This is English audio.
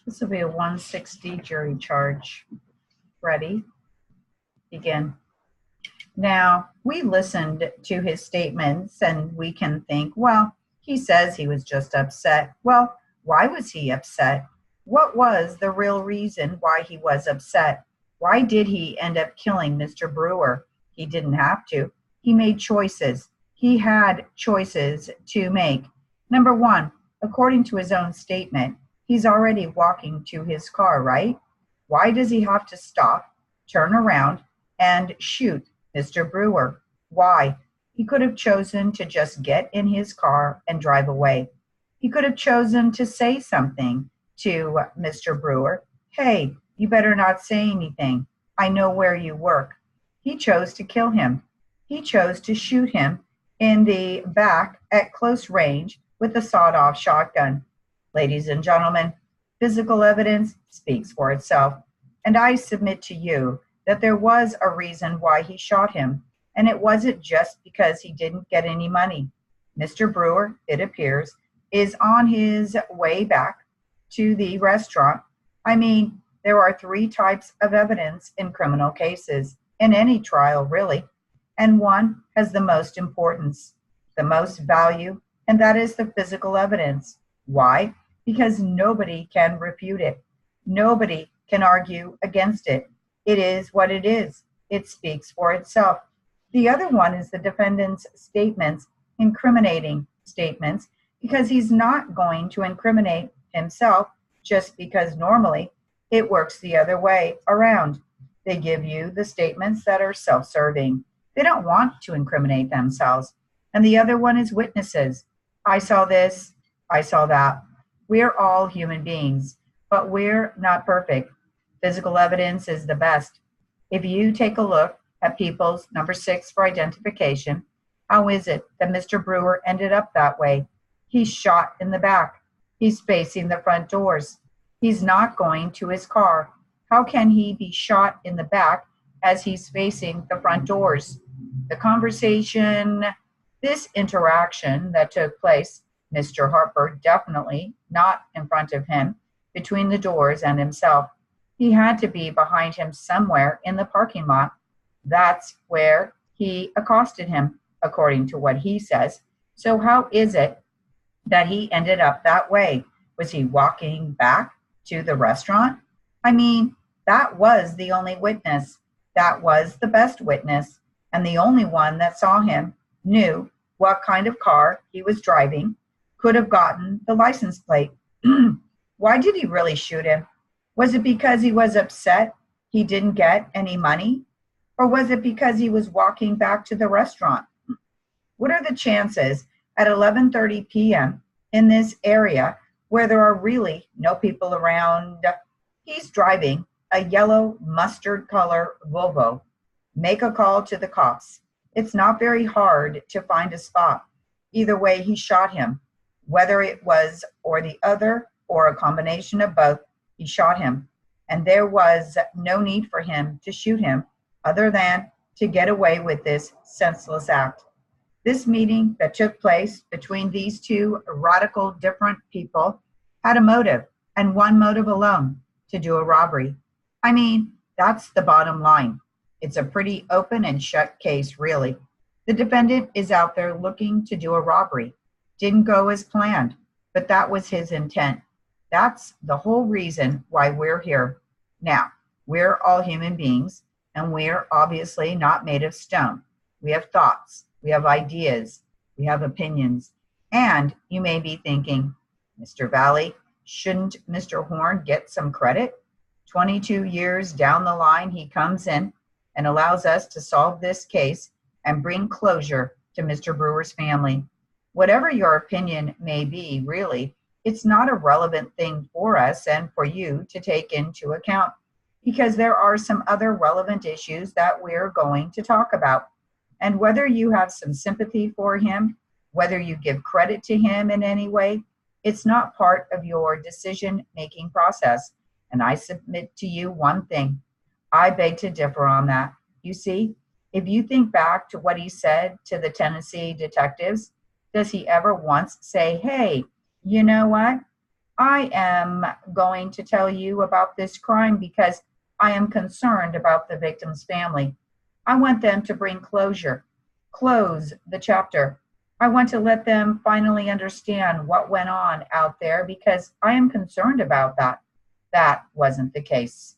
This will be a 160 jury charge. Ready? Begin. Now, we listened to his statements and we can think, well, he says he was just upset. Well, why was he upset? What was the real reason why he was upset? Why did he end up killing Mr. Brewer? He didn't have to. He made choices. He had choices to make. Number one, according to his own statement, he's already walking to his car, right? Why does he have to stop, turn around, and shoot Mr. Brewer? Why? He could have chosen to just get in his car and drive away. He could have chosen to say something to Mr. Brewer. Hey, you better not say anything. I know where you work. He chose to kill him. He chose to shoot him in the back at close range with a sawed-off shotgun. Ladies and gentlemen, physical evidence speaks for itself. And I submit to you that there was a reason why he shot him, and it wasn't just because he didn't get any money. Mr. Brewer, it appears, is on his way back to the restaurant. I mean, there are three types of evidence in criminal cases, in any trial really, and one has the most importance, the most value, and that is the physical evidence. Why? Because nobody can refute it. Nobody can argue against it. It is what it is. It speaks for itself. The other one is the defendant's statements, incriminating statements, because he's not going to incriminate himself just because normally it works the other way around. They give you the statements that are self-serving. They don't want to incriminate themselves. And the other one is witnesses. I saw this, I saw that. We're all human beings, but we're not perfect. Physical evidence is the best. If you take a look at people's number 6 for identification, how is it that Mr. Brewer ended up that way? He's shot in the back. He's facing the front doors. He's not going to his car. How can he be shot in the back as he's facing the front doors? The conversation, this interaction that took place, Mr. Harper definitely not in front of him, between the doors and himself. He had to be behind him somewhere in the parking lot. That's where he accosted him, according to what he says. So how is it that he ended up that way? Was he walking back to the restaurant? I mean, that was the only witness. That was the best witness. And the only one that saw him, knew what kind of car he was driving, could have gotten the license plate. Why did he really shoot him? Was it because he was upset he didn't get any money? Or was it because he was walking back to the restaurant? What are the chances at 11:30 p.m. in this area where there are really no people around? He's driving a yellow mustard color Volvo. Make a call to the cops. It's not very hard to find a spot. Either way, he shot him. Whether it was or the other or a combination of both, he shot him. And there was no need for him to shoot him other than to get away with this senseless act. This meeting that took place between these two radical different people had a motive, and one motive alone, to do a robbery. I mean, that's the bottom line. It's a pretty open and shut case, really. The defendant is out there looking to do a robbery. Didn't go as planned, but that was his intent. That's the whole reason why we're here. Now, we're all human beings, and we're obviously not made of stone. We have thoughts, we have ideas, we have opinions. And you may be thinking, Mr. Valley, shouldn't Mr. Horn get some credit? 22 years down the line, he comes in and allows us to solve this case and bring closure to Mr. Brewer's family. Whatever your opinion may be, really, it's not a relevant thing for us and for you to take into account, because there are some other relevant issues that we're going to talk about. And whether you have some sympathy for him, whether you give credit to him in any way, it's not part of your decision-making process. And I submit to you one thing. I beg to differ on that. You see, if you think back to what he said to the Tennessee detectives, does he ever once say, hey, you know what? I am going to tell you about this crime because I am concerned about the victim's family. I want them to bring closure, close the chapter. I want to let them finally understand what went on out there because I am concerned about that. That wasn't the case.